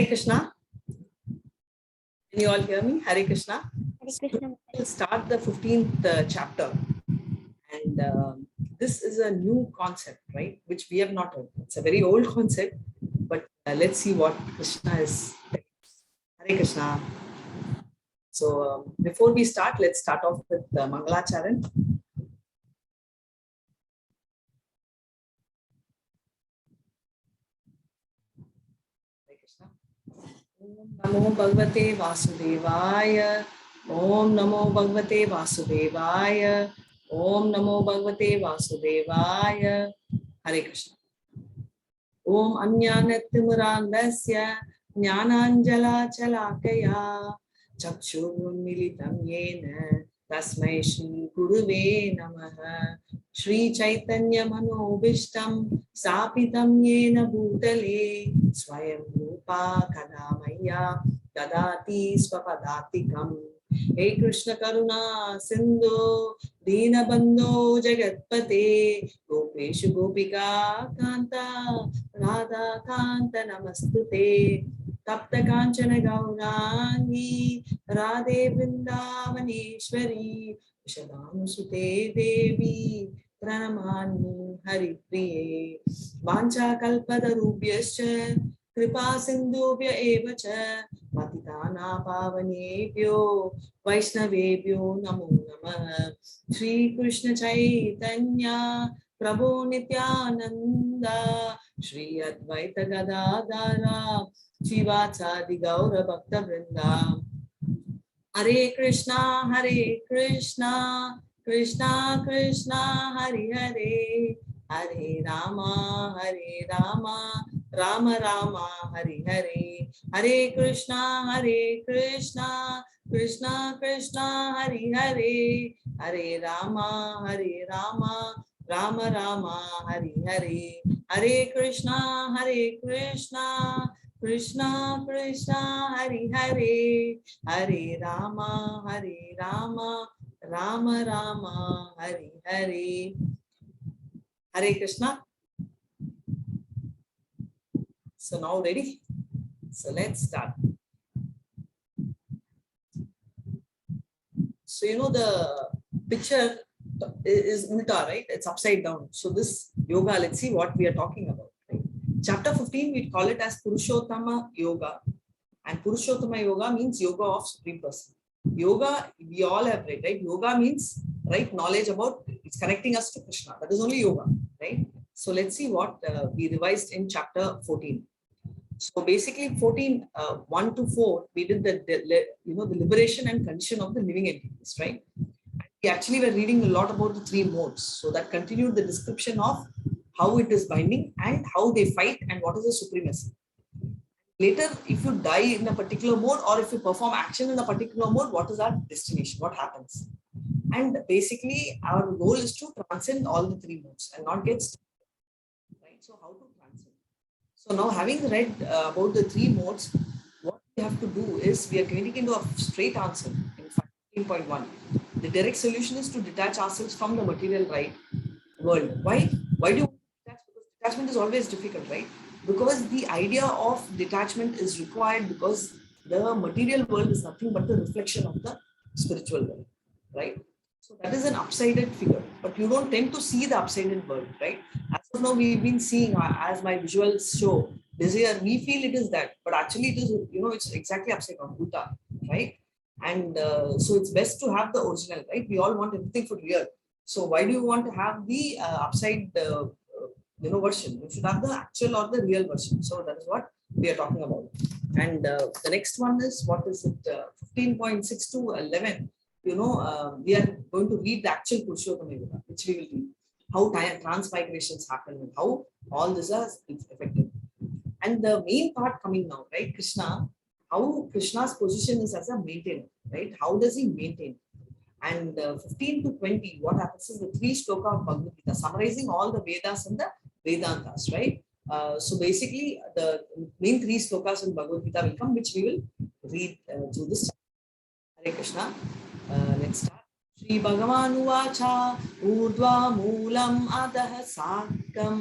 Hare Krishna. Can you all hear me? Hare Krishna. Hare Krishna. We'll start the 15th chapter. And this is a new concept, right? Which we have not heard. It's a very old concept, but let's see what Krishna is. Hare Krishna. So before we start, let's start off with Mangalacharan. Hare Krishna. Om Namo Bhagavate Vasudevaya. Om Namo Bhagavate Vasudevaya. Om Namo Bhagavate Vasudevaya. Hare Krishna. Om Anyanattimurandasya Jnananjala Chalakaya Chakshurunmilitam Yena Tasmai Shri Guruve Namaha. Shri Chaitanya Manobishtam Sapitam Yena Bhutale Swayam Rupa Kadamaya Dadati Swapadatikam. Hey Krishna Karuna Sindhu Dina Bandho Jagatpate Gopeshu Gopika Kanta Radha Kanta Namastute Tapta Kanchana Gaurani Radhe Vrindavaneshwari Vishadhanusute Devi Pranamani Hari Priye Vancha Kalpatarubhyascha Kripa Sindhubhya Evacha Patitana Pavanebhyo Vaishnavebhyo Namo Namah. Shri Krishna Chaitanya Prabhu Nityananda Shri Advaita Gadadhara Shivatsadi Gaura Bhakta Vrinda. Hare Krishna Krishna Krishna Hare Hare Hare Rama Rama Rama Hare Hare. Hare Krishna Krishna Krishna Hare Hare Hare Rama Rama Rama Hare Hare. Hare Krishna Krishna Krishna Hare Hare Hare Rama Rama Rama Hare Hare. Hare Krishna. So now ready? So let's start. So you know the picture is ulta, right? It's upside down. So this yoga, let's see what we are talking about. Right? Chapter 15, we call it as Purushottama Yoga. And Purushottama Yoga means yoga of Supreme Person. Yoga, we all have read, right? Yoga means right knowledge about, it's connecting us to Krishna. That is only yoga, right? So let's see what we revised in chapter 14. So basically 14, 1 to 4, we did the liberation and condition of the living entities, right? We actually were reading a lot about the 3 modes. So that continued the description of how it is binding and how they fight and what is the supremacy. Later, if you die in a particular mode or if you perform action in a particular mode, what is our destination? What happens? And basically, our goal is to transcend all the 3 modes and not get stuck. Right? So how to transcend? So now having read about the 3 modes, what we have to do is we are getting into a straight answer in 15.1. The direct solution is to detach ourselves from the material world. Why? Why do you detach? Because detachment is always difficult, right? Because the idea of detachment is required because the material world is nothing but the reflection of the spiritual world, right? So that is an upsided figure, but you don't tend to see the upsided world, right? As of now, we've been seeing, as my visuals show, desire, we feel it is that, but actually it is, it's exactly upside down, Uta, right? And so it's best to have the original, right? We all want everything for real. So why do you want to have the upside version? You should have the actual or the real version. So that is what we are talking about. And the next one is, what is it? 15.6 to 11. We are going to read the actual Purushottama Yoga, which we will read. How transmigrations happen and how all this is effective. And the main part coming now, right? Krishna, how Krishna's position is as a maintainer, right? How does he maintain? And 15 to 20, what happens is the 3 shloka of Bhagavad Gita, summarizing all the Vedas and the Vedantas, right? So basically, the main 3 shlokas in Bhagavad Gita will come, which we will read through this chapter. Hare Krishna. Let's start. Shri Bhagavan Uvacha Urdhva Moolam Adaha Sakam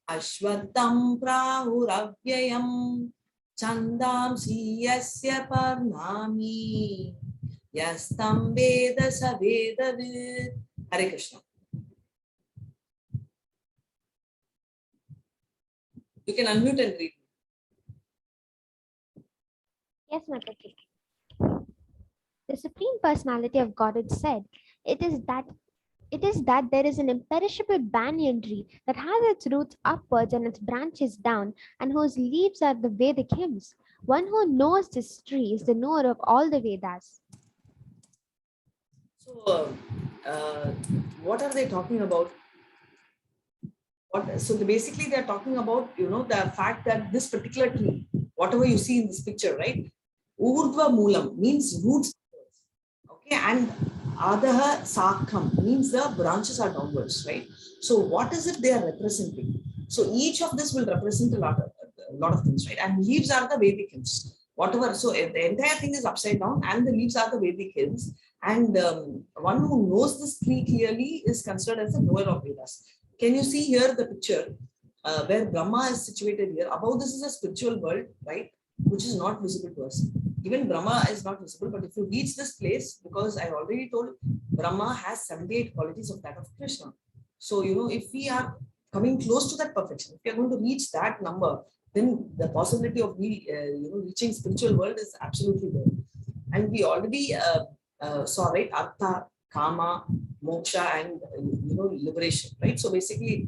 Ashvattam Prahuravyayam Chandamsi yasya parnami yastam veda sa vedavid. Hare Krishna. You can unmute and read. Yes, Mataji. The Supreme Personality of Godhead said, it is that there is an imperishable banyan tree that has its roots upwards and its branches down, and whose leaves are the Vedic hymns. One who knows this tree is the knower of all the Vedas. So, what are they talking about? So basically they're talking about, the fact that this particular tree, whatever you see in this picture, right? Urdhva Moolam means roots, okay, and Adaha Sakham means the branches are downwards, right? So what is it they are representing? So each of this will represent a lot of things, right? And leaves are the Vedic hymns. Whatever, so the entire thing is upside down, and the leaves are the Vedic hymns. And one who knows this tree clearly is considered as the knower of Vedas. Can you see here the picture where Brahma is situated here? Above this is a spiritual world, right? Which is not visible to us. Even Brahma is not visible, but if you reach this place, because I already told, Brahma has 78 qualities of that of Krishna. So, if we are coming close to that perfection, if we are going to reach that number, then the possibility of reaching spiritual world is absolutely there. And we already saw, right, Artha, Kama, Moksha, and liberation, right? So basically,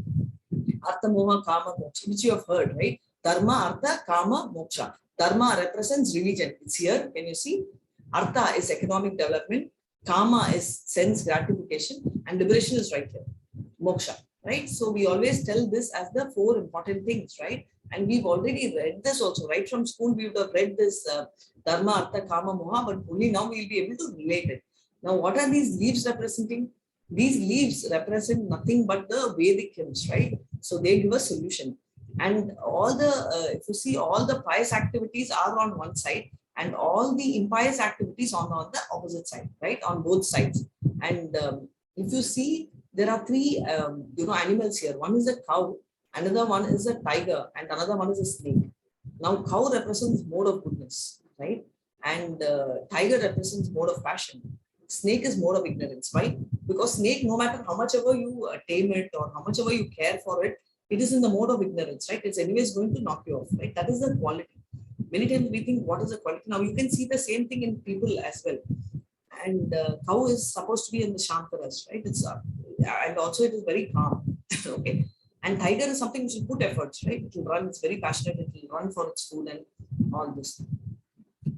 Artha, Moha, Kama, Moksha, which you have heard, right? Dharma, Artha, Kama, Moksha. Dharma represents religion. It's here. Can you see? Artha is economic development. Kama is sense gratification, and liberation is right here. Moksha, right? So we always tell this as the 4 important things, right? And we've already read this also, right? From school, we would have read this Dharma, Artha, Kama, Moha, but only now we'll be able to relate it. Now, what are these leaves representing? These leaves represent nothing but the Vedic hymns, right? So they give a solution. And all the, if you see, all the pious activities are on one side, and all the impious activities on the opposite side, right? On both sides. And if you see, there are 3 animals here. One is a cow, another one is a tiger, and another one is a snake. Now, cow represents mode of goodness, right? And tiger represents mode of passion. Snake is mode of ignorance. Why? Because snake, no matter how much ever you tame it or how much ever you care for it, it is in the mode of ignorance, right? It's anyways going to knock you off, right? That is the quality. Many times we think, what is the quality? Now you can see the same thing in people as well. And cow is supposed to be in the Shantaras, right? It's and also it is very calm. Okay. And tiger is something which will put efforts, right? It will run, it's very passionate, it will run for its food and all this.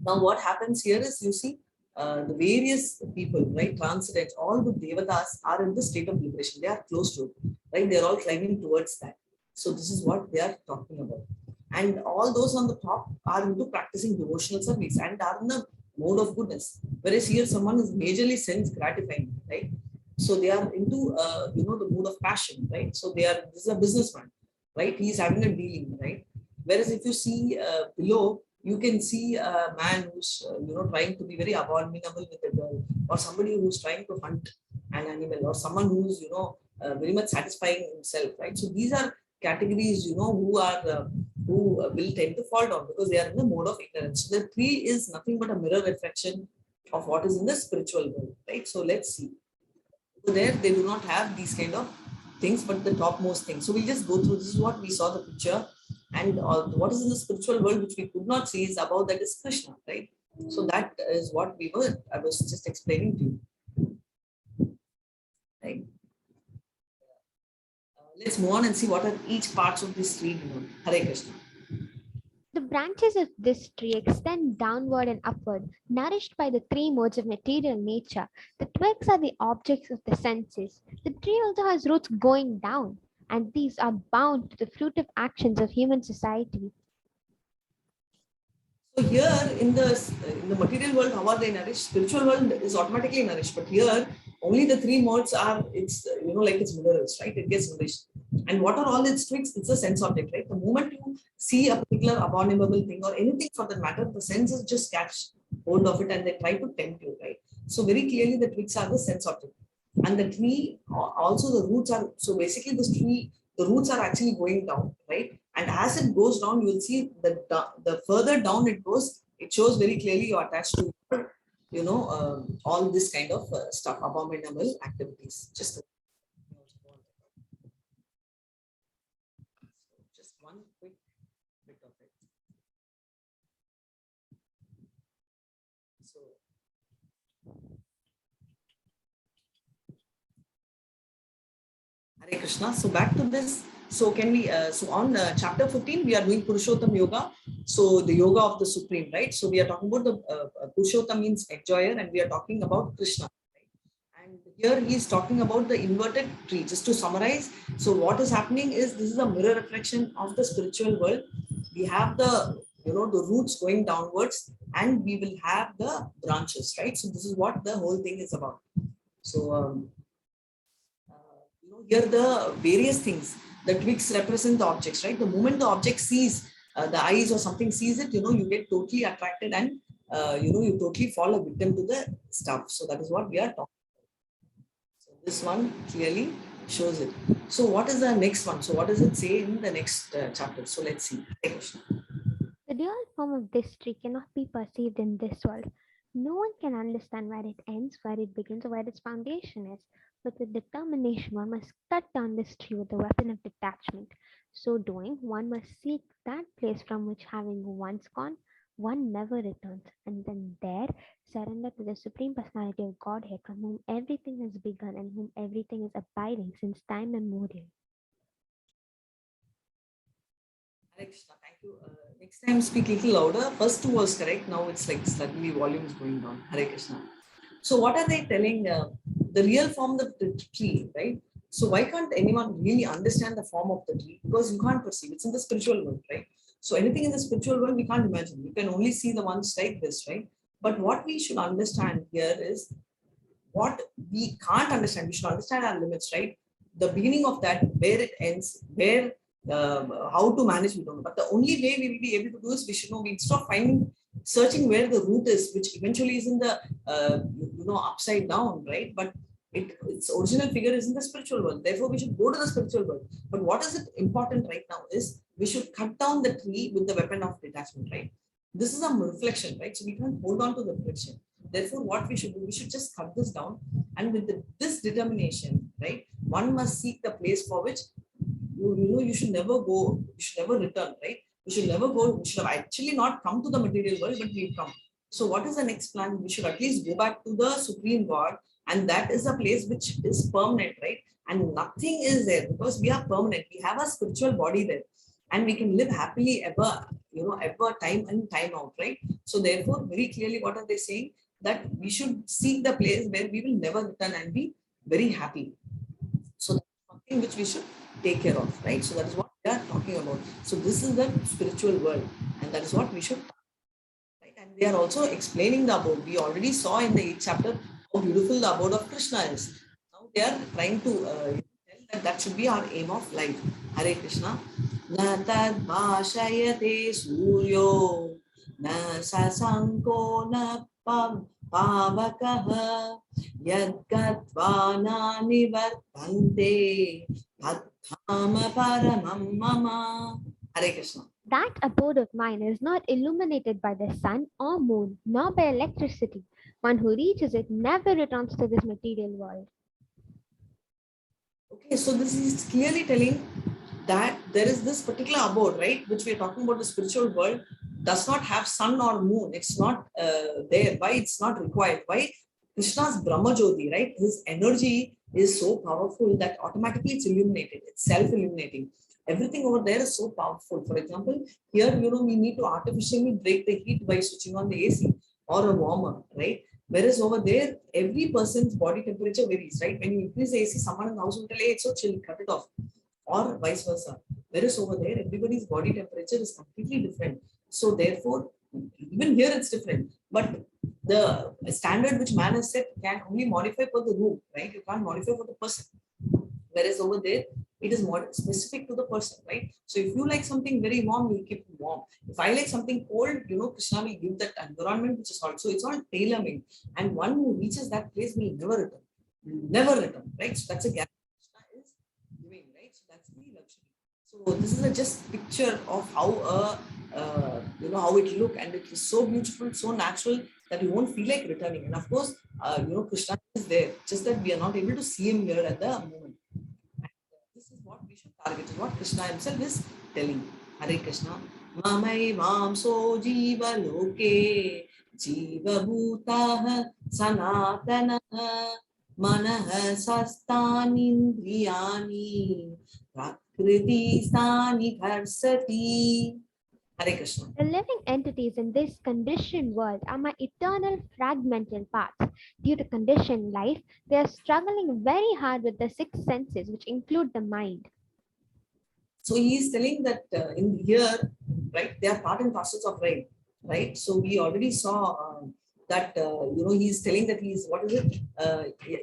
Now, what happens here is, you see, the various people, right, transcendents, all the devatas are in the state of liberation. They are close to it, right? They're all climbing towards that. So this is what they are talking about. And all those on the top are into practicing devotional service and are in the mode of goodness. Whereas here someone is majorly sense gratifying, right? So they are into, the mood of passion, right? So this is a businessman, right? He's having a dealing, right? Whereas if you see below, you can see a man who's, trying to be very abominable with a girl, or somebody who's trying to hunt an animal, or someone who's, very much satisfying himself, right? So these are categories, who are, who will tend to fall down because they are in the mode of ignorance. So the tree is nothing but a mirror reflection of what is in the spiritual world, right? So let's see. So there, they do not have these kind of things, but the topmost thing. So we'll just go through. This is what we saw the picture, and what is in the spiritual world which we could not see is about that is Krishna, right? So that is what I was just explaining to you, right? Let's move on and see what are each parts of this tree doing. Hare Krishna. The branches of this tree extend downward and upward, nourished by the 3 modes of material nature. The twigs are the objects of the senses. The tree also has roots going down, and these are bound to the fruitive actions of human society. So here in the material world, how are they nourished? Spiritual world is automatically nourished, but here only the 3 modes are, it's like it's minerals, right? It gets nourished. And what are all its tricks? It's a sense object, right? The moment you see a particular abominable thing or anything for that matter, the senses just catch hold of it and they try to tempt you, right? So very clearly the tricks are the sense object. And the tree, also the roots are, so basically this tree the roots are actually going down, right? And as it goes down, you will see that the further down it goes, it shows very clearly you're attached to, all this kind of stuff, abominable activities. Just one quick bit of it. So, Hare Krishna. So back to this. So can we, so on chapter 15, we are doing Purushottam Yoga. So the yoga of the Supreme, right? So we are talking about the Purushottam means enjoyer, and we are talking about Krishna. Right? And here he is talking about the inverted tree. Just to summarize, so what is happening is this is a mirror reflection of the spiritual world. We have the the roots going downwards, and we will have the branches, right? So this is what the whole thing is about. So here the various things. The twigs represent the objects, right? The moment the object sees the eyes or something sees it, you get totally attracted, and you totally fall a victim to the stuff. So that is what we are talking about. So this one clearly shows it. So what is the next one? So what does it say in the next chapter? So let's see. The dual form of this tree cannot be perceived in this world. No one can understand where it ends, where it begins, or where its foundation is. But with determination, one must cut down this tree with the weapon of detachment. So doing, one must seek that place from which, having once gone, one never returns, and then there surrender to the Supreme Personality of Godhead, from whom everything has begun and whom everything is abiding since time immemorial. Hare Krishna, thank you. Next time speak a little louder. First two was correct. Now it's like suddenly volume is going down. Hare Krishna. So what are they telling? The real form of the tree, right? So why can't anyone really understand the form of the tree? Because you can't perceive. It's in the spiritual world, right? So anything in the spiritual world, we can't imagine. We can only see the ones like this, right? But what we should understand here is what we can't understand. We should understand our limits, right? The beginning of that, where it ends, where how to manage, we don't know. But the only way we will be able to do is we should know. We stop searching where the root is, which eventually is in the upside down, right? But its original figure is in the spiritual world. Therefore, we should go to the spiritual world. But what is it important right now is we should cut down the tree with the weapon of detachment, right? This is a reflection, right? So we can't hold on to the reflection. Therefore, what we should do, we should just cut this down, and with this determination, right? One must seek the place for which you should never go, you should never return, right? We should never go, we should have actually not come to the material world, but we've come. So what is the next plan? We should at least go back to the Supreme God, and that is a place which is permanent, right? And nothing is there because we are permanent. We have a spiritual body there, and we can live happily ever, ever time and time out, right? So therefore, very clearly, what are they saying? That we should seek the place where we will never return and be very happy. So that's something which we should take care of, right? So that is what we are talking about. So this is the spiritual world, and that is what we should, right? And they are also explaining the abode. We already saw in the 8th chapter how beautiful the abode of Krishna is. Now they are trying to tell that should be our aim of life. Hare Krishna. Na tad bhashayate suryo na sasanko na pavakaha yadgatva nivartante bhattama paramam mama. Hare Krishna. That abode of mine is not illuminated by the sun or moon, nor by electricity. One who reaches it never returns to this material world. Okay, so this is clearly telling that there is this particular abode, right, which we are talking about, the spiritual world, does not have sun or moon. It's not there. Why? It's not required. Why? Krishna's Brahma Jyoti, right? His energy is so powerful that automatically it's illuminated. It's self-illuminating. Everything over there is so powerful. For example, here, we need to artificially break the heat by switching on the AC or a warmer, right? Whereas over there, every person's body temperature varies, right? When you increase the AC, someone in the house will tell, hey, it's so chill, cut it off, or vice versa. Whereas over there, everybody's body temperature is completely different. So therefore, even here it's different. But the standard which man has set can only modify for the room, right? You can't modify for the person. Whereas over there, it is more specific to the person, right? So if you like something very warm, you keep it warm. If I like something cold, Krishna will give that environment, which is also, it's all tailor-made. And one who reaches that place will never return. Never return, right? So that's a guarantee Krishna is giving, right? So that's the Lakshmi. So this is a just picture of how how it look, and it is so beautiful, so natural that you won't feel like returning. And of course, Krishna is there, just that we are not able to see him here at the moment. And this is what we should target, is what Krishna himself is telling. Hare Krishna. Mamai mamso jiva loke jiva bhutah sanatana manah sastanindriyani prakriti sani dharsati. Hare Krishna. The living entities in this conditioned world are my eternal fragmental parts. Due to conditioned life, they are struggling very hard with the six senses, which include the mind. So he is telling that in here, right, they are part and parcels of rain, right? So we already saw that, he is telling that he is, what is it?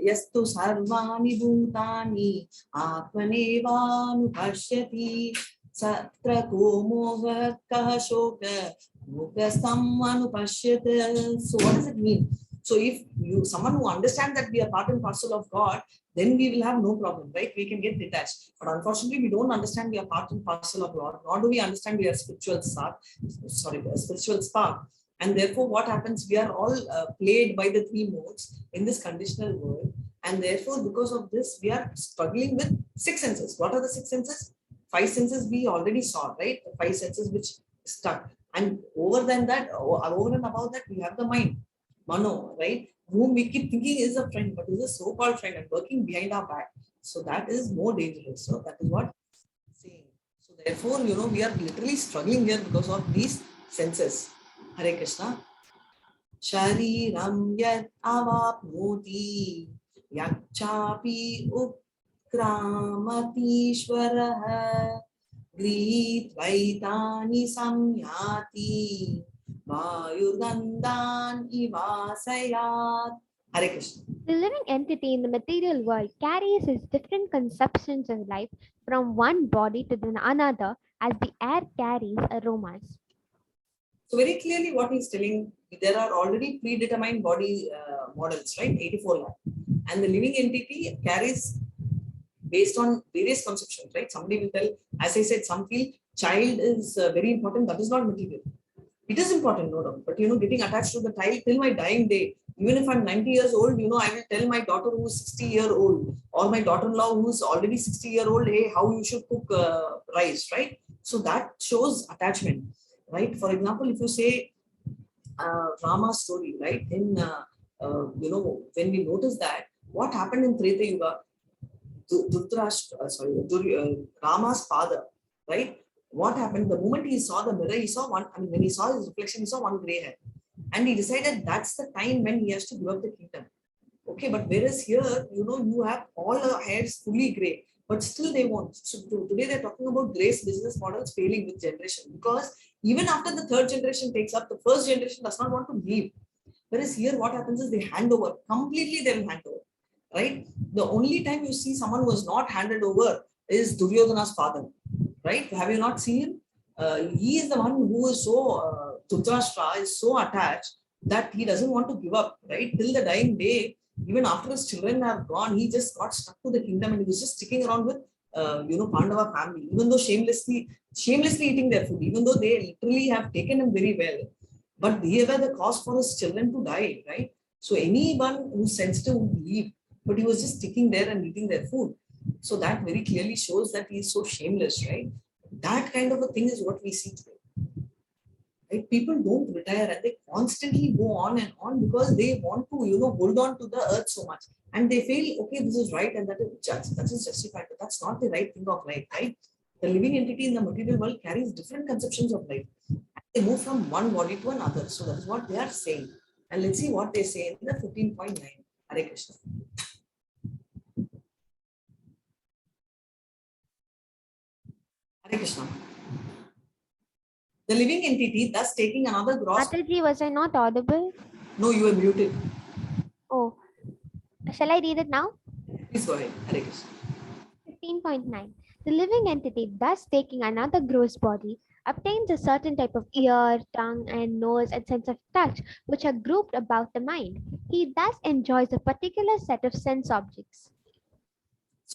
Yastu sarvani bhutani atmanevanu pashyati satra komoha kahashoka mukasam anupashyata. So what does it mean? So if someone who understands that we are part and parcel of God, then we will have no problem, right? We can get detached. But unfortunately, we don't understand we are part and parcel of God, nor do we understand we are spiritual spark. And therefore, what happens? We are all played by the three modes in this conditional world. And therefore, because of this, we are struggling with six senses. What are the six senses? Five senses we already saw, right? The five senses which stuck. And over and above that, we have the mind, Mano, right? Whom we keep thinking is a friend, but is a so-called friend and working behind our back. So that is more dangerous. So that is what I'm saying. So therefore, we are literally struggling here because of these senses. Hare Krishna. Shariram yat avapnoti yakchapi ukramatishvaraha grit vaitani samyati Vayugandan ivasayat. Hare Krishna. The living entity in the material world carries its different conceptions of life from one body to another as the air carries aromas. So very clearly what he's telling, there are already predetermined body models, right? 84 lakh. And the living entity carries based on various conceptions, right? Somebody will tell, as I said, some feel child is very important. That is not material. It is important, no doubt. But getting attached to the child till my dying day, even if I'm 90 years old, I will tell my daughter who's 60-year-old or my daughter-in-law who's already 60-year-old, hey, how you should cook rice, right? So that shows attachment, right? For example, if you say Rama's story, right? In when we notice that what happened in Treta Yuga, Rama's father, right? What happened? The moment he saw the mirror, he saw one. I mean, when he saw his reflection, he saw one gray hair, and he decided that's the time when he has to give up the kingdom. Okay, but whereas here, you have all the hairs fully gray, but still they won't. So today they're talking about grace business models failing with generation, because even after the third generation takes up, the first generation does not want to leave. Whereas here, what happens is they hand over completely. They will hand over, right? The only time you see someone who was not handed over is Duryodhana's father, right? Have you not seen him? He is the one who is so Dhritarashtra is so attached that he doesn't want to give up, right? Till the dying day, even after his children are gone, he just got stuck to the kingdom and he was just sticking around with Pandava family, even though shamelessly eating their food, even though they literally have taken him very well, but they were the cause for his children to die, right? So anyone who's sensitive would leave, but he was just sticking there and eating their food. So that very clearly shows that he is so shameless, right? That kind of a thing is what we see today. Right? People don't retire and they constantly go on and on because they want to, hold on to the earth so much. And they feel, okay, this is right and that is justified, but that's not the right thing of life, right? The living entity in the material world carries different conceptions of life. They move from one body to another. So that is what they are saying. And let's see what they say in the 15.9. Hare Krishna. Hare Krishna. The living entity thus taking another gross. Mataji, was I not audible? No, you are muted. Oh, shall I read it now? Please go ahead. Hare Krishna. 15.9. The living entity, thus taking another gross body, obtains a certain type of ear, tongue, and nose and sense of touch, which are grouped about the mind. He thus enjoys a particular set of sense objects.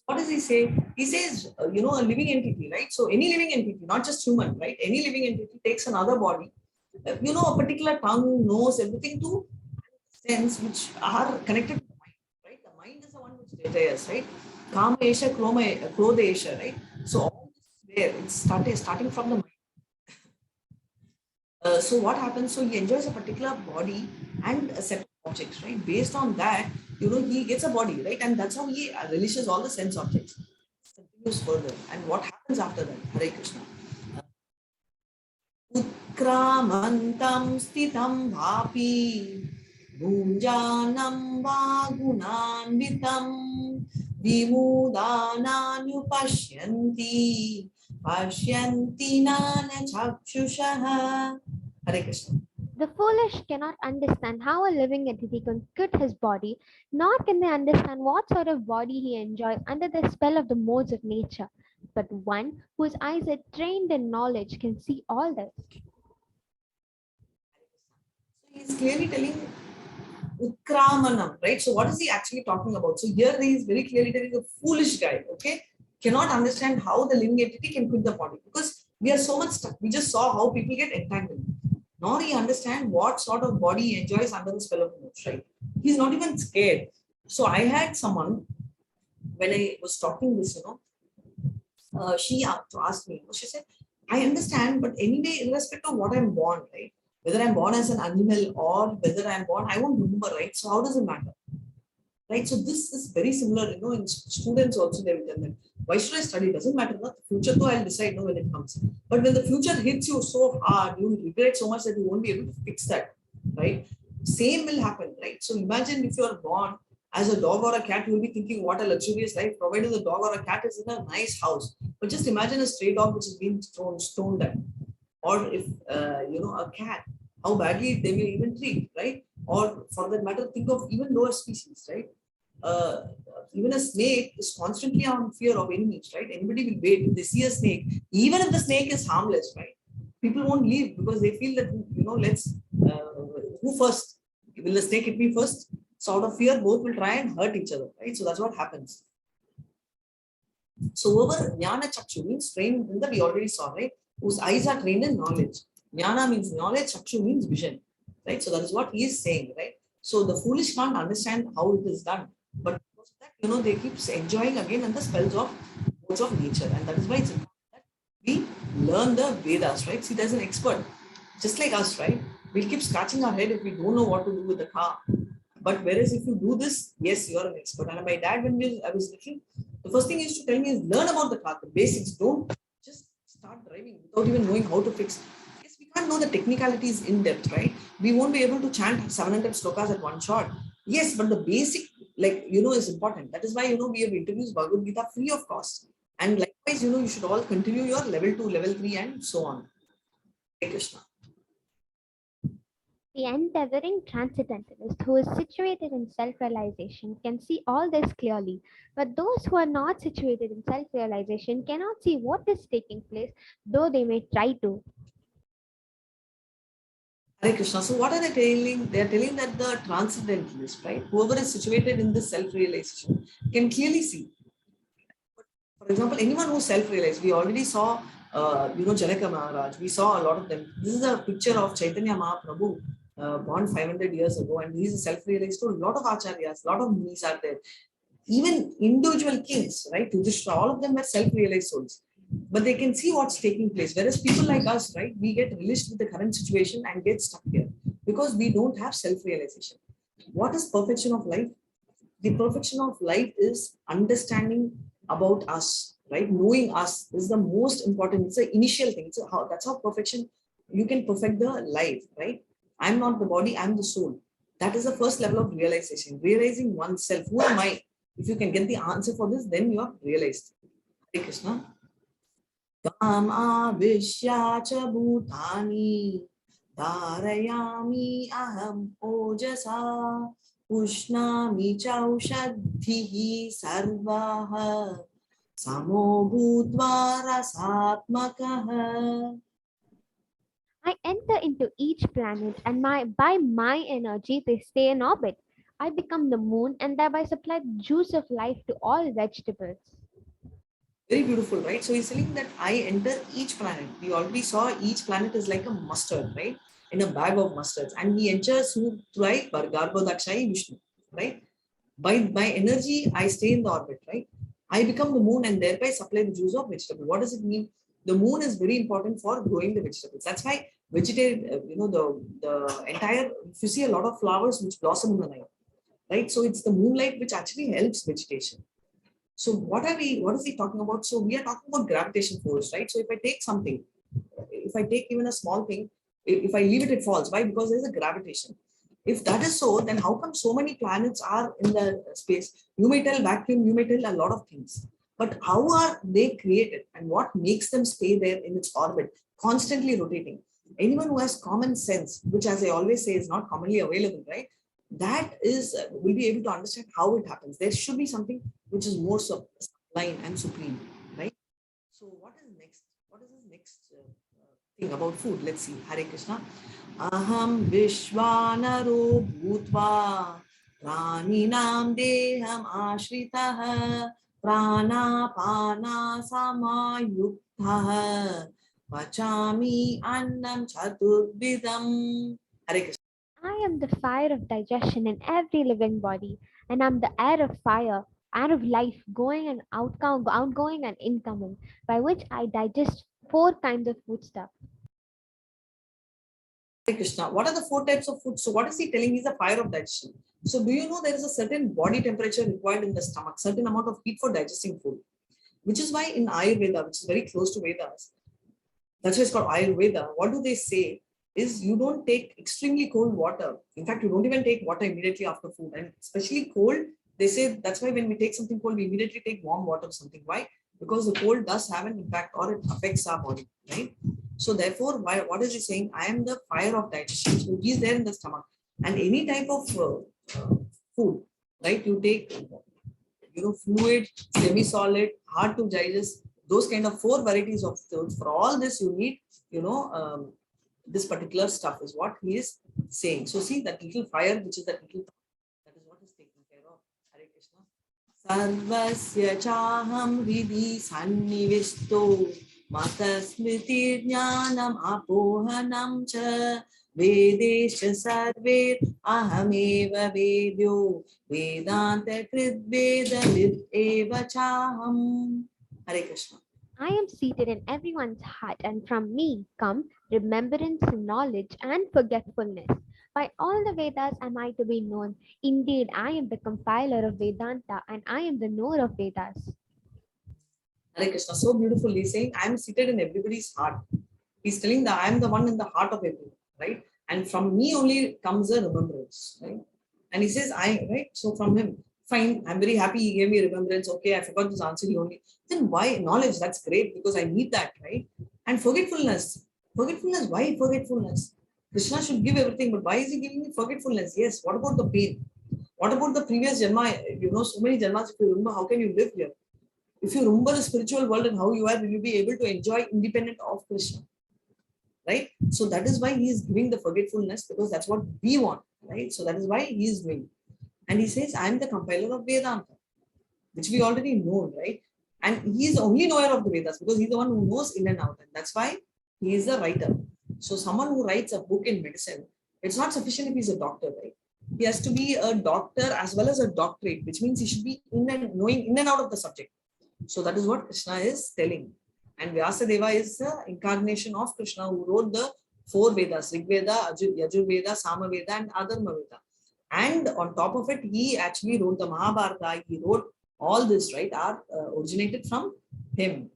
What does he say? He says, a living entity, right? So any living entity, not just human, right? Any living entity takes another body, a particular tongue, nose, everything to sense which are connected to the mind, right? The mind is the one which desires, right? Kama esha, krodha esha, right? So all this is there. It's starting from the mind. So what happens? So he enjoys a particular body and a set of objects, right? Based on that, he gets a body, right? And that's how he relishes all the sense objects. Continues further. And what happens after that? Hare Krishna. Utkramantam stitam bhapi bhunjanam va gunanvitam vimudananyupashyanti pashyanti nana chakshushaha. Hare Krishna. The foolish cannot understand how a living entity can quit his body, nor can they understand what sort of body he enjoys under the spell of the modes of nature. But one whose eyes are trained in knowledge can see all this. So he's clearly telling Utkramanam, right? So what is he actually talking about? So here he is very clearly telling a foolish guy, okay, cannot understand how the living entity can quit the body because we are so much stuck. We just saw how people get entangled. Nor he understand what sort of body he enjoys under the spell of modes, right? He's not even scared. So I had someone when I was talking this, she asked me, she said, I understand, but anyway, irrespective of what I'm born, right? Whether I'm born as an animal or whether I'm born, I won't remember, right? So how does it matter? Right? So this is very similar, in students also they will tell them, why should I study? It doesn't matter. The future though I'll decide when it comes. But when the future hits you so hard, you will regret so much that you won't be able to fix that. Right? Same will happen, right? So imagine if you are born as a dog or a cat, you will be thinking what a luxurious life, provided the dog or a cat is in a nice house. But just imagine a stray dog which is being stoned at. Or if a cat, how badly they will even treat, right? Or for that matter, think of even lower species, right? Even a snake is constantly on fear of enemies, right? Anybody will wait if they see a snake, even if the snake is harmless, right? People won't leave because they feel that let's who first? Will the snake hit me first? So out of fear, both will try and hurt each other, right? So that's what happens. So whoever jnana chakshu means trained in that we already saw, right? Whose eyes are trained in knowledge. Jnana means knowledge, chakshu means vision, right? So that is what he is saying, right? So the foolish can't understand how it is done, but because of that, they keep enjoying again and the spells of modes of nature, and that is why it's important that we learn the Vedas, right? See, there's an expert, just like us, right? We'll keep scratching our head if we don't know what to do with the car. But whereas if you do this, yes, you are an expert. And my dad, when I was little, the first thing he used to tell me is learn about the car, the basics. Don't just start driving without even knowing how to fix. Yes, we can't know the technicalities in depth, right? We won't be able to chant 700 slokas at one shot. Yes, but the basic, is important. That is why, we have introduced Bhagavad Gita free of cost. And likewise, you should all continue your level 2, level 3, and so on. Hare Krishna. The endeavoring transcendentalist who is situated in self-realization can see all this clearly, but those who are not situated in self-realization cannot see what is taking place, though they may try to. Hare Krishna. So what are they telling? They are telling that the transcendentalist, right? Whoever is situated in this self-realization can clearly see. For example, anyone who self-realized, we already saw, Janaka Maharaj. We saw a lot of them. This is a picture of Chaitanya Mahaprabhu, born 500 years ago, and he is self-realized to a lot of acharyas, a lot of munis are there. Even individual kings, right? Yudhishthira, all of them were self-realized souls. But they can see what's taking place. Whereas people like us, right, we get relished with the current situation and get stuck here because we don't have self-realization. What is perfection of life? The perfection of life is understanding about us, right? Knowing us is the most important. It's an initial thing. That's how perfection, you can perfect the life, right? I'm not the body, I'm the soul. That is the first level of realization. Realizing oneself. Who am I? If you can get the answer for this, then you are realized. Hare Krishna. Tam avishya cha bhutani dharayami aham ojasa ushnami chaushadhihi sarvaha samo bhutva rasatmakaha. I enter into each planet, and by my energy they stay in orbit. I become the moon and thereby supply the juice of life to all vegetables. Very beautiful, right? So he's telling that I enter each planet. We already saw each planet is like a mustard, right? In a bag of mustards. And he enters through like Garbhodakshai Vishnu, right? By my energy, I stay in the orbit, right? I become the moon and thereby supply the juice of vegetable. What does it mean? The moon is very important for growing the vegetables. That's why vegetarian, the entire, if you see a lot of flowers which blossom in the night, right? So it's the moonlight which actually helps vegetation. So what is he talking about? So we are talking about gravitation force, right? So if I take something, if I take even a small thing, if I leave it, it falls. Why? Because there's a gravitation. If that is so, then how come so many planets are in the space? You may tell vacuum, you may tell a lot of things. But how are they created and what makes them stay there in its orbit, constantly rotating? Anyone who has common sense, which as I always say is not commonly available, right? That is, will be able to understand how it happens. There should be something which is more sublime and supreme, right? So what is next? What is his next thing about food? Let's see. Hare Krishna. Aham Vishwanaro Bhutva Praninam Deham Ashritah Prana Pana Samayuktah Pachami Annam Chaturvidam. Hare Krishna. I am the fire of digestion in every living body, and I'm the air of fire, air of life, going and outgoing and incoming, by which I digest four kinds of foodstuff. Hare Krishna. What are the four types of food? So what is he telling? He's a fire of digestion. So do you know there is a certain body temperature required in the stomach, certain amount of heat for digesting food, which is why in Ayurveda, which is very close to Vedas, that's why it's called Ayurveda. What do they say? Is you don't take extremely cold water. In fact, you don't even take water immediately after food, and especially cold. They say that's why when we take something cold, we immediately take warm water or something. Why? Because the cold does have an impact or it affects our body, right? So therefore, why, what is he saying? I am the fire of digestion. So he's there in the stomach, and any type of food, right? You take, fluid, semi-solid, hard to digest, those kind of four varieties of foods. For all this, you need, this particular stuff is what he is saying. So see that little fire, which is that little, that is what is taken care of. Hare Krishna. Sarvasya chaham hridhi sannivisto matasmriti jnanam apohanam cha vedesha sarve ahameva vedyo vedanta krit vedavid eva chaham. Hare Krishna. I am seated in everyone's heart, and from me come remembrance, knowledge, and forgetfulness. By all the Vedas am I to be known. Indeed, I am the compiler of Vedanta, and I am the knower of Vedas. Hare Krishna, so beautifully saying, I am seated in everybody's heart. He's telling that I am the one in the heart of everyone, right? And from me only comes a remembrance, right? And he says, right? So from him, fine, I'm very happy he gave me remembrance. Okay, I forgot this answer, he only. Then why? Knowledge, that's great because I need that, right? And forgetfulness. Forgetfulness, why forgetfulness? Krishna should give everything, but why is he giving me forgetfulness? Yes, what about the pain? What about the previous janma? So many janmas, if you remember, how can you live here? If you remember the spiritual world and how you are, will you be able to enjoy independent of Krishna? Right? So that is why he is giving the forgetfulness because that's what we want, right? So that is why he is doing. And he says, I am the compiler of Vedanta, which we already know, right? And he is the only knower of the Vedas because he's the one who knows in and out. And that's why he is the writer. So someone who writes a book in medicine, it's not sufficient if he's a doctor, right? He has to be a doctor as well as a doctorate, which means he should be knowing in and out of the subject. So that is what Krishna is telling. And Vyasadeva is the incarnation of Krishna who wrote the four Vedas, Rig Veda, Yajur Veda, Sama Veda, and Adharma Veda. And on top of it, he actually wrote the Mahabharata, he wrote all this, right, are originated from him.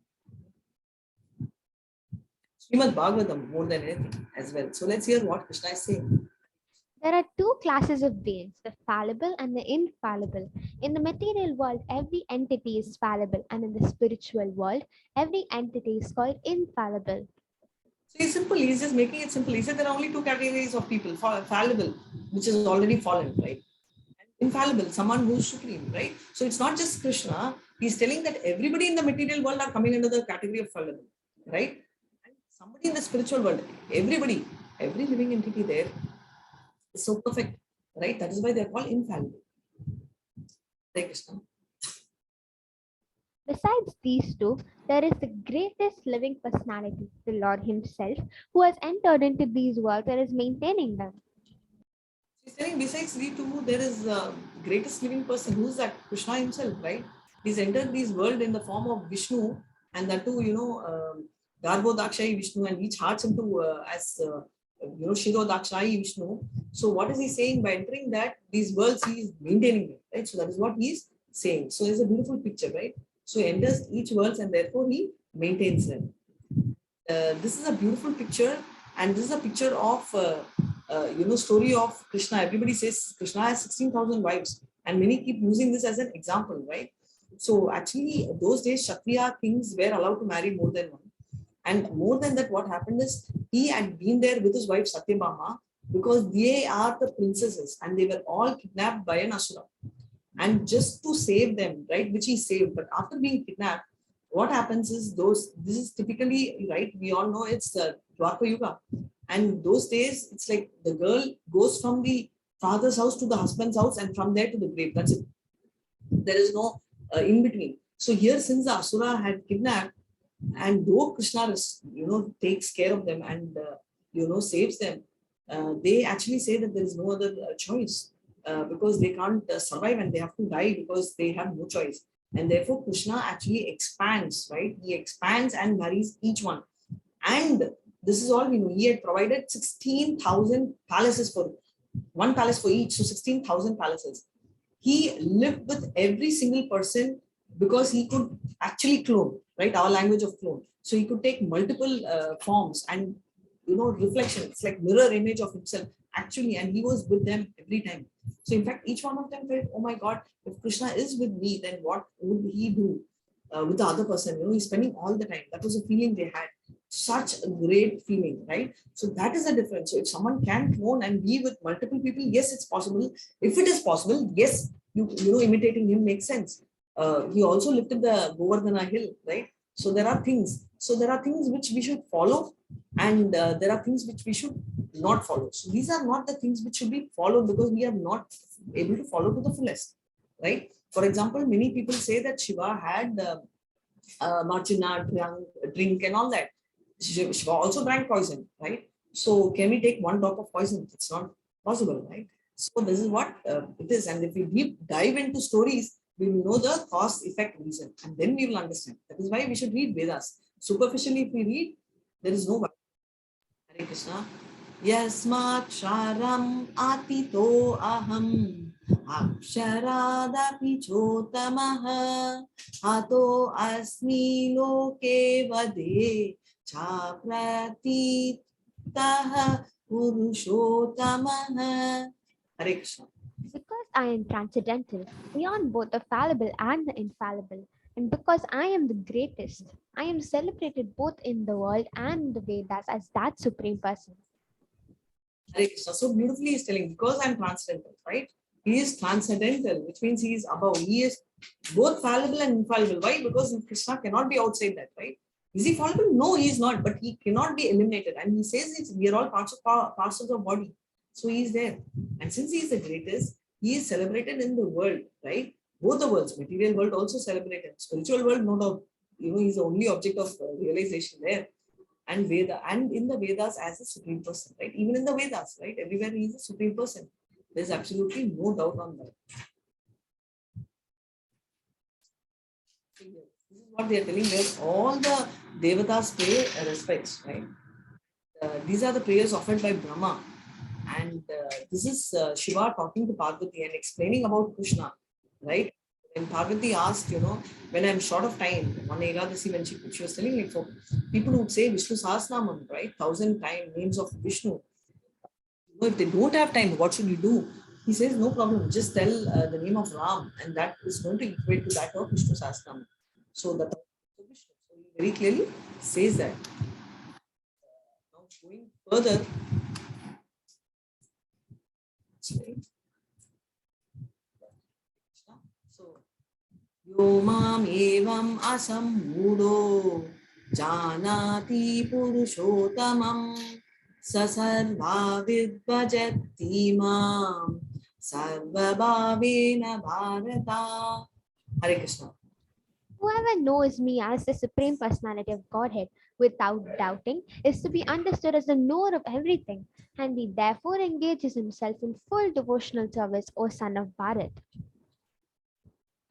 Srimad Bhagavatam more than anything as well. So let's hear what Krishna is saying. There are two classes of beings, the fallible and the infallible. In the material world, every entity is fallible, and in the spiritual world, every entity is called infallible. So he's simple, he's just making it simple. He said there are only two categories of people, fallible, which is already fallen, right? Infallible, someone who's supreme, right? So it's not just Krishna. He's telling that everybody in the material world are coming under the category of fallible, right? And somebody in the spiritual world, everybody, every living entity there is so perfect, right? That is why they're called infallible. Hare Krishna. Besides these two, there is the greatest living personality, the Lord Himself, who has entered into these worlds and is maintaining them. He's telling besides the two, there is greatest living person. Who's that? Krishna himself, right? He's entered this world in the form of Vishnu, and that too, Garbo Dakshayi Vishnu, and he charts him to as Shiro Dakshayi Vishnu. So what is he saying by entering that these worlds he is maintaining them, right? So that is what he is saying. So it's a beautiful picture, right? So he enters each world and therefore he maintains them. This is a beautiful picture, and this is a picture of story of Krishna. Everybody says Krishna has 16,000 wives, and many keep using this as an example, right? So actually, those days Kshatriya kings were allowed to marry more than one, and more than that, what happened is he had been there with his wife Satyabhama because they are the princesses, and they were all kidnapped by an asura, and just to save them, right, which he saved. But after being kidnapped, what happens is this is typically, right, we all know it's the Dwapara Yuga, and those days it's like the girl goes from the father's house to the husband's house, and from there to the grave. That's it. There is no in between. So here, since the asura had kidnapped, and though Krishna takes care of them and saves them, they actually say that there is no other choice, because they can't survive and they have to die because they have no choice. And therefore Krishna actually expands, right? He expands and marries each one. And this is all we know. He had provided 16,000 palaces for one palace for each, so 16,000 palaces. He lived with every single person because he could actually clone, right? Our language of clone. So he could take multiple forms and reflection. It's like mirror image of himself actually, and he was with them every time. So in fact, each one of them felt, oh my God, if Krishna is with me, then what would he do with the other person? He's spending all the time. That was a feeling they had. Such a great feeling, right? So that is the difference. So if someone can clone and be with multiple people, yes, it's possible. If it is possible, yes, imitating him makes sense. He also lifted the Govardhana hill, right? So there are things. So there are things which we should follow, and there are things which we should not follow. So these are not the things which should be followed because we are not able to follow to the fullest, right? For example, many people say that Shiva had Marchina, drink and all that. Shiva also drank poison, right? So can we take one drop of poison? It's not possible, right? So this is what it is. And if we deep dive into stories, we will know the cause effect reason, and then we will understand. That is why we should read Vedas. Superficially, if we read, there is no value. Hare Krishna. Yasmaksharam atito aham aksharadapi chotamaha ato asmi loke vade chapratitaha purushotamaha. Hare Krishna. Because I am transcendental, beyond both the fallible and the infallible, and because I am the greatest, I am celebrated both in the world and in the Vedas as that supreme person. Hare Krishna. So beautifully he's telling, because I'm transcendental, right? He is transcendental, which means he is above. He is both fallible and infallible. Why? Because Krishna cannot be outside that, right? Is he fallible? No, he is not, but he cannot be eliminated. And he says we are all parts of the body. So he is there. And since he is the greatest, he is celebrated in the world, right? Both the worlds, material world also celebrated. Spiritual world, no doubt, he's the only object of realization there. And Veda, and in the Vedas as a supreme person, right? Even in the Vedas, right? Everywhere he is a supreme person. There's absolutely no doubt on that. This is what they are telling, where all the Devatas pay respects, right? These are the prayers offered by Brahma. And this is Shiva talking to Parvati and explaining about Krishna, right? When Parvati asked, when I'm short of time, one Ekadasi, when she was telling, like, for people who would say Vishnu Sahasranamam, right? 1,000 names of Vishnu. If they don't have time, what should you do? He says, no problem, just tell the name of Ram, and that is going to equate to that of Vishnu Sahasranamam. So that Vishnu, so he very clearly says that. Now going further, so Yo mam evam asammudo janati purushottamam sasarva vidbhajati mam sarvabhavena bharata. Hare Krishna. Whoever knows me as the Supreme Personality of Godhead without doubting is to be understood as the knower of everything, and he therefore engages himself in full devotional service, O son of Bharat.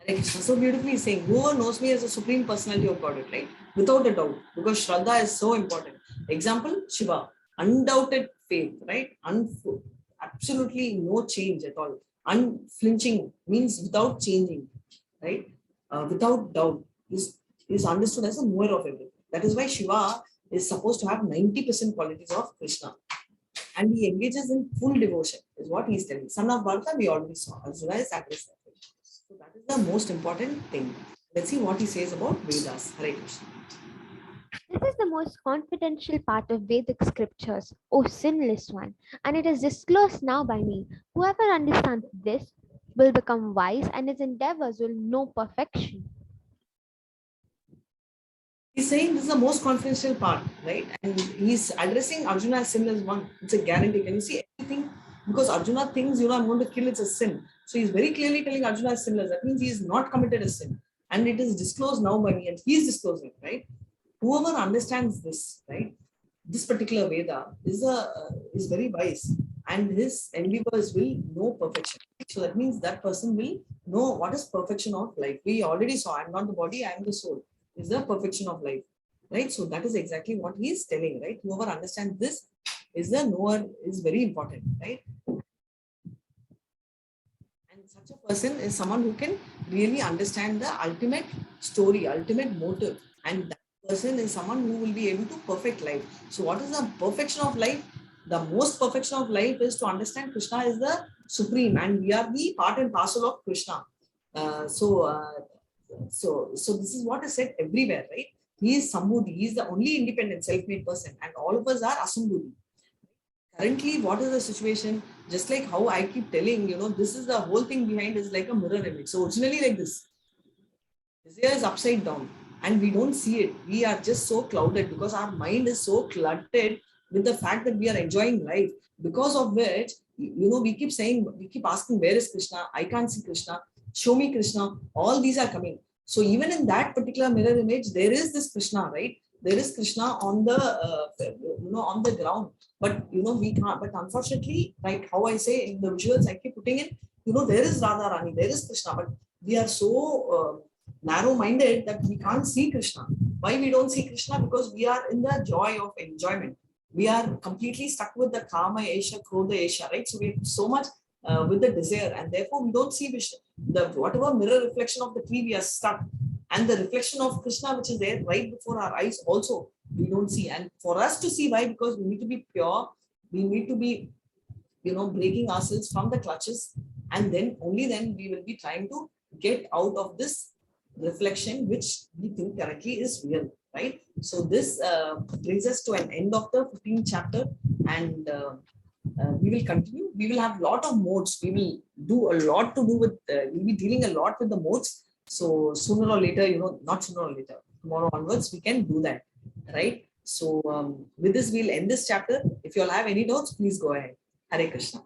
Hare Krishna. So beautifully saying, whoever knows me as the Supreme Personality of Godhead, right? Without a doubt, because Shraddha is so important. Example, Shiva, undoubted faith, right? Absolutely no change at all. Unflinching means without changing, right? Without doubt is understood as a knower of everything. That is why Shiva is supposed to have 90% qualities of Krishna. And he engages in full devotion, is what he is telling. Son of Bharata, we already saw. Arjuna is addressed that way. So that is the most important thing. Let's see what he says about Vedas. Hare Krishna. This is the most confidential part of Vedic scriptures, O sinless one, and it is disclosed now by me. Whoever understands this will become wise, and his endeavors will know perfection. He's saying this is the most confidential part, right? And he's addressing Arjuna as sinless one. It's a guarantee. Can you see everything? Because Arjuna thinks, I'm going to kill, it's a sin. So he's very clearly telling Arjuna as sinless. That means he is not committed a sin. And it is disclosed now by me, and he's disclosing, right? Whoever understands this, right? This particular Veda is very wise, and his endeavors will know perfection. So that means that person will know what is perfection of life. We already saw, I'm not the body, I am the soul. Is the perfection of life, right? So that is exactly what he is telling, right? Whoever understands this is the knower, is very important, right? And such a person is someone who can really understand the ultimate story, ultimate motive, and that person is someone who will be able to perfect life. So what is the perfection of life? The most perfection of life is to understand Krishna is the supreme, and we are the part and parcel of Krishna. So this is what is said everywhere, right? He is Sambudhi. He is the only independent self-made person, and all of us are Asambudhi. Currently, what is the situation? Just like how I keep telling, this is the whole thing behind is like a mirror image. So originally like this. Desire is upside down, and we don't see it. We are just so clouded because our mind is so cluttered with the fact that we are enjoying life. Because of which, we keep saying, we keep asking, where is Krishna? I can't see Krishna. Show me Krishna. All these are coming. So even in that particular mirror image, there is this Krishna, right? There is Krishna on the, on the ground. But we can't. But unfortunately, like how I say in the visuals, I keep putting in, there is Radha Rani, there is Krishna, but we are so narrow-minded that we can't see Krishna. Why we don't see Krishna? Because we are in the joy of enjoyment. We are completely stuck with the Kama Esha, Krodha Esha, right? So we have so much with the desire, and therefore we don't see Vishnu. The whatever mirror reflection of the tree, we are stuck. And the reflection of Krishna, which is there right before our eyes, also we don't see. And for us to see, why? Because we need to be pure. We need to be, breaking ourselves from the clutches, and then only then we will be trying to get out of this reflection which we think currently is real, right? So this brings us to an end of the 15th chapter, and we will continue. We will have a lot of modes. We will do a lot to do with, we'll be dealing a lot with the modes. So sooner or later, not sooner or later, tomorrow onwards, we can do that, right? So with this, we'll end this chapter. If you all have any notes, please go ahead. Hare Krishna.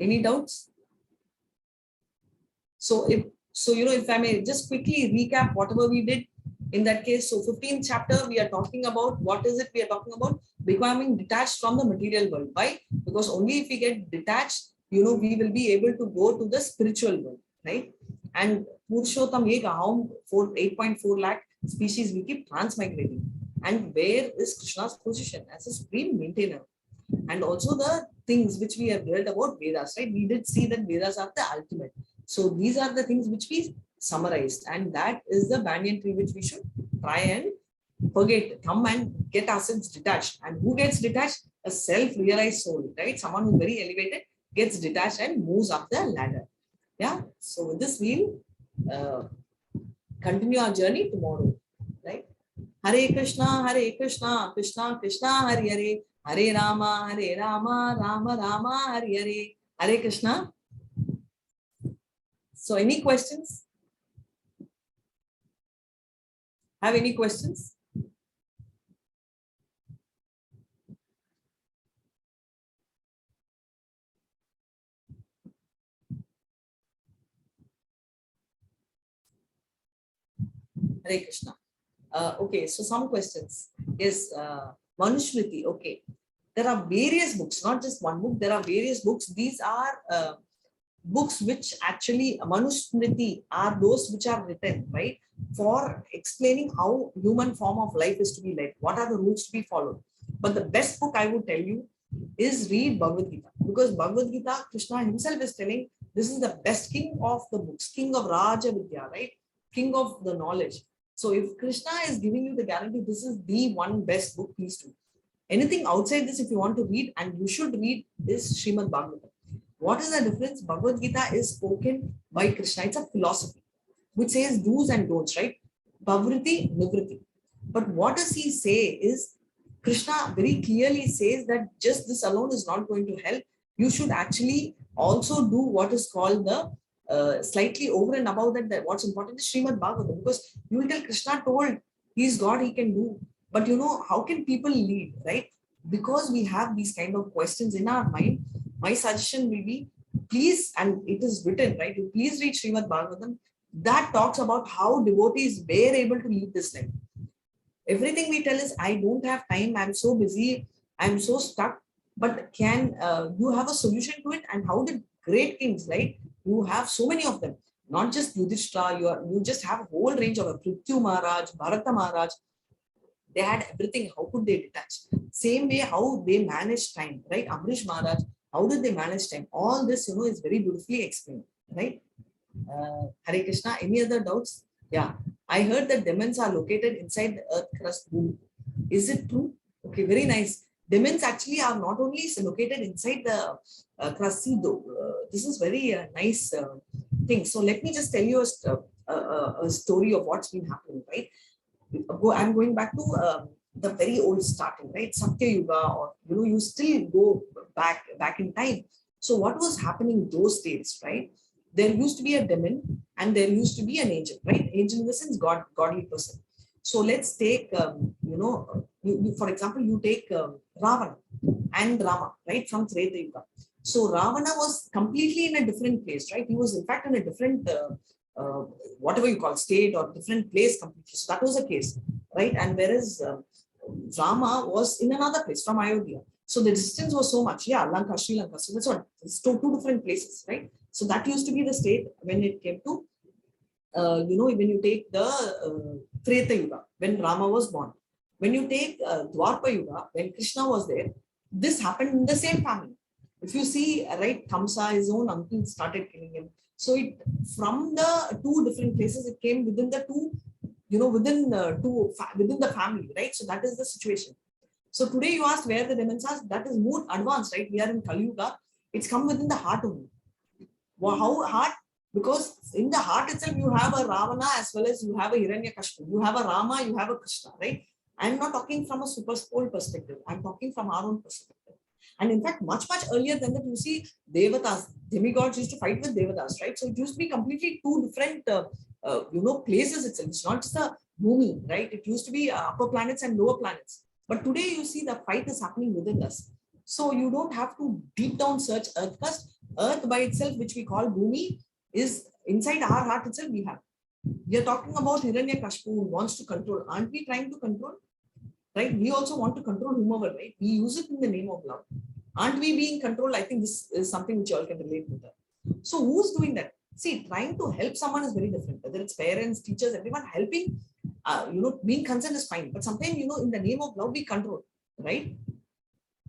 Any doubts? So if I may just quickly recap whatever we did in that case. So 15th chapter, we are talking about, what is it we are talking about? Becoming detached from the material world. Why? Because only if we get detached, we will be able to go to the spiritual world, right? And Purushottam Eka, how 8.4 lakh species we keep transmigrating. And where is Krishna's position as a supreme maintainer? And also the things which we have read about Vedas, right? We did see that Vedas are the ultimate. So these are the things which we summarized, and that is the banyan tree which we should try and forget, come and get ourselves detached. And who gets detached? A self-realized soul, right? Someone who's very elevated gets detached and moves up the ladder. Yeah. So with this, we'll continue our journey tomorrow, right? Hare Krishna, Krishna Krishna, Hare Hare, Hare Rama, Rama Rama, Hare Hare. Hare Krishna. So any questions? Have any questions? Hare Krishna. Okay, so some questions. Yes, Manusmriti. Okay, there are various books, not just one book. There are various books. These are books which actually Manusmriti are those which are written, right, for explaining how human form of life is to be led. What are the rules to be followed? But the best book I would tell you is read Bhagavad Gita, because Bhagavad Gita, Krishna himself is telling this is the best king of the books, king of Raja Vidya, right? King of the knowledge. So if Krishna is giving you the guarantee, this is the one best book, please do. Anything outside this, if you want to read, and you should read, is Srimad Bhagavatam. What is the difference? Bhagavad Gita is spoken by Krishna. It's a philosophy which says do's and don'ts, right? Bhavriti, Nivriti. But what does he say is, Krishna very clearly says that just this alone is not going to help. You should actually also do what is called the slightly over and above that what's important is Srimad Bhagavatam, because you will tell Krishna told he's God, he can do. But you know, how can people lead, right? Because we have these kind of questions in our mind, my suggestion will be, please, and it is written, right? Please read Srimad Bhagavatam. That talks about how devotees were able to lead this life. Everything we tell is, I don't have time, I'm so busy, I'm so stuck. But can you have a solution to it? And how did great kings, right? You have so many of them, not just Yudhishthira, you just have a whole range of Prithvi Maharaj, Bharata Maharaj. They had everything. How could they detach? Same way, how they managed time, right? Amrish Maharaj, how did they manage time? All this, is very beautifully explained, right? Hare Krishna. Any other doubts? Yeah, I heard that demons are located inside the earth crust. Is it true? Okay, very nice. Demons actually are not only located inside the crust. See, though, this is very nice thing. So let me just tell you a story of what's been happening, right? I'm going back to the very old starting, right? Satya Yuga, or you still go back in time. So what was happening those days, right? There used to be a demon and there used to be an angel, right? Angel in the sense godly person. So let's take, for example, you take Ravana and Rama, right, from Treta Yuga. So Ravana was completely in a different place, right? He was in fact in a different whatever you call state or different place completely. So that was the case, right? And whereas Rama was in another place from Ayodhya. So the distance was so much. Yeah, Lanka, Sri Lanka. So that's what, it's two different places, right? So that used to be the state when it came to, when you take the Treta Yuga, when Rama was born. When you take Dwarpa Yuga, when Krishna was there, this happened in the same family. If you see, right, Kamsa, his own uncle started killing him. So it, from the two different places, it came within the two, within the family, right? So that is the situation. So today you asked where the demons are, that is more advanced, right? We are in Kali Yuga. It's come within the heart only. Well, how heart? Because in the heart itself, you have a Ravana as well as you have a Hiranyakashipu. You have a Rama, you have a Krishna, right? I'm not talking from a super pole perspective. I'm talking from our own perspective. And in fact, much earlier than that, you see Devatas, demigods used to fight with Devatas, right? So it used to be completely two different, places itself. It's not just a Bhumi, right? It used to be upper planets and lower planets. But today you see the fight is happening within us. So you don't have to deep down search earth first. Earth by itself, which we call Bhumi, is inside our heart itself we have. We are talking about Hiranyakashipu who wants to control. Aren't we trying to control? Right? We also want to control whomever, right? We use it in the name of love. Aren't we being controlled? I think this is something which you all can relate with. So who's doing that? See, trying to help someone is very different. Whether it's parents, teachers, everyone helping, being concerned is fine. But sometimes, in the name of love, we control, right?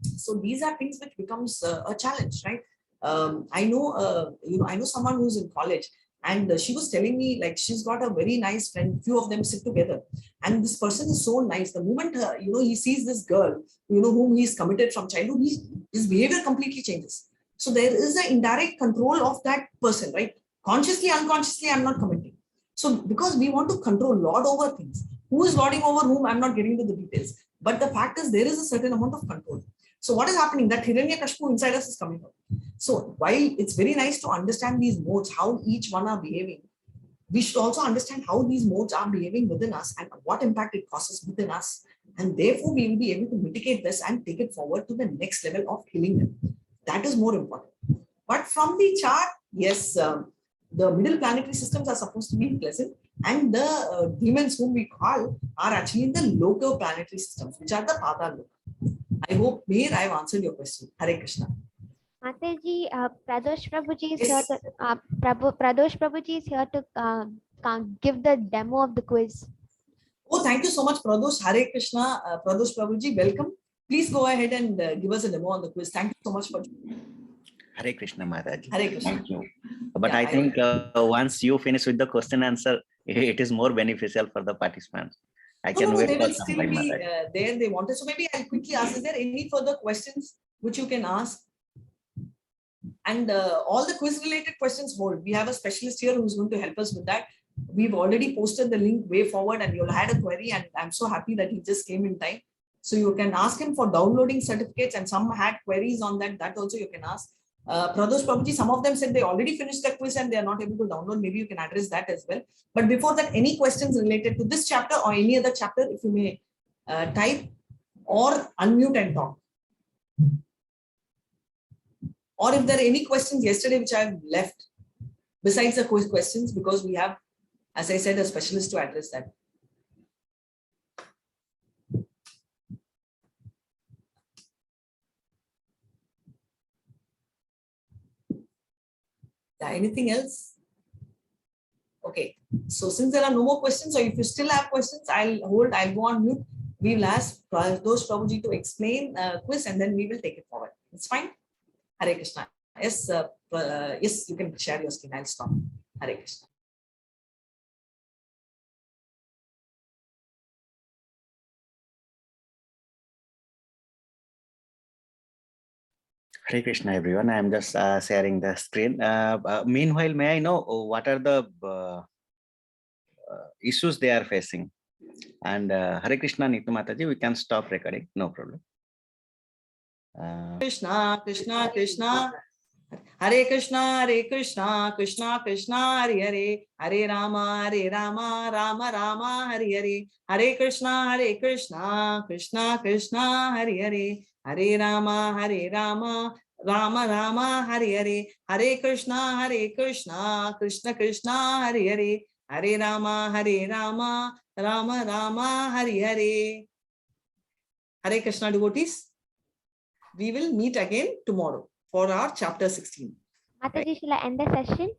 So these are things which becomes a challenge, right? I know someone who's in college, and she was telling me, like, she's got a very nice friend, few of them sit together, and this person is so nice. The moment he sees this girl, whom he's committed from childhood, his behavior completely changes. So there is an indirect control of that person, right? Consciously, unconsciously, I'm not committing. So because we want to control, lord over things. Who is lording over whom? I'm not getting into the details. But the fact is, there is a certain amount of control. So what is happening? That Hiranyakashipu inside us is coming out. So while it's very nice to understand these modes, how each one are behaving, we should also understand how these modes are behaving within us and what impact it causes within us. And therefore, we will be able to mitigate this and take it forward to the next level of healing them. That is more important. But from the chart, yes, the middle planetary systems are supposed to be pleasant. And the demons whom we call are actually in the local planetary systems, which are the Patal Loka. I hope, Meher, I have answered your question. Hare Krishna. Mataji, Pradosh Prabhuji is Yes. here to Pradosh Prabhuji is here to give the demo of the quiz. Oh, thank you so much, Pradosh. Hare Krishna. Pradosh Prabhuji, welcome. Please go ahead and give us a demo on the quiz. Thank you so much for Hare Krishna, Maharaj. Hare Krishna. Thank you. But Yeah, I think once you finish with the question answer, it is more beneficial for the participants. I can No, wait they for will some still time, be Maharaj. there. They wanted. So maybe I'll quickly ask, is there any further questions which you can ask? And all the quiz related questions hold. We have a specialist here who's going to help us with that. We've already posted the link way forward and you'll had a query, and I'm so happy that he just came in time. So you can ask him for downloading certificates, and some had queries on that. That also you can ask. Pradosh Prabhuji, some of them said they already finished the quiz and they are not able to download. Maybe you can address that as well. But before that, any questions related to this chapter or any other chapter, if you may type or unmute and talk. Or if there are any questions yesterday which I've left besides the quiz questions, because we have, as I said, a specialist to address that. Yeah, anything else? Okay, so since there are no more questions, or if you still have questions, I'll go on mute. We will ask Pradosh Prabhuji to explain quiz, and then we will take it forward. It's fine. Hare Krishna. Yes, yes, you can share your screen. I'll stop. Hare Krishna. Hare Krishna, everyone. I am just sharing the screen. Meanwhile, may I know what are the issues they are facing? And Hare Krishna, Neetu Mataji, we can stop recording. No problem. Krishna, Krishna, Krishna. Hare Krishna, Hare Krishna, Krishna Krishna, Hare Hare, Hare Rama, Rama Rama, Hare Hare, Hare Krishna, Krishna Krishna, Hare Hare, Hare Rama, Rama Rama, Hare Hare, Hare Krishna, Krishna Krishna, Hare Hare, Hare Rama, Rama Rama, Hare Hare. Hare Krishna devotees. We will meet again tomorrow for our chapter 16. Mataji, shall I end the session?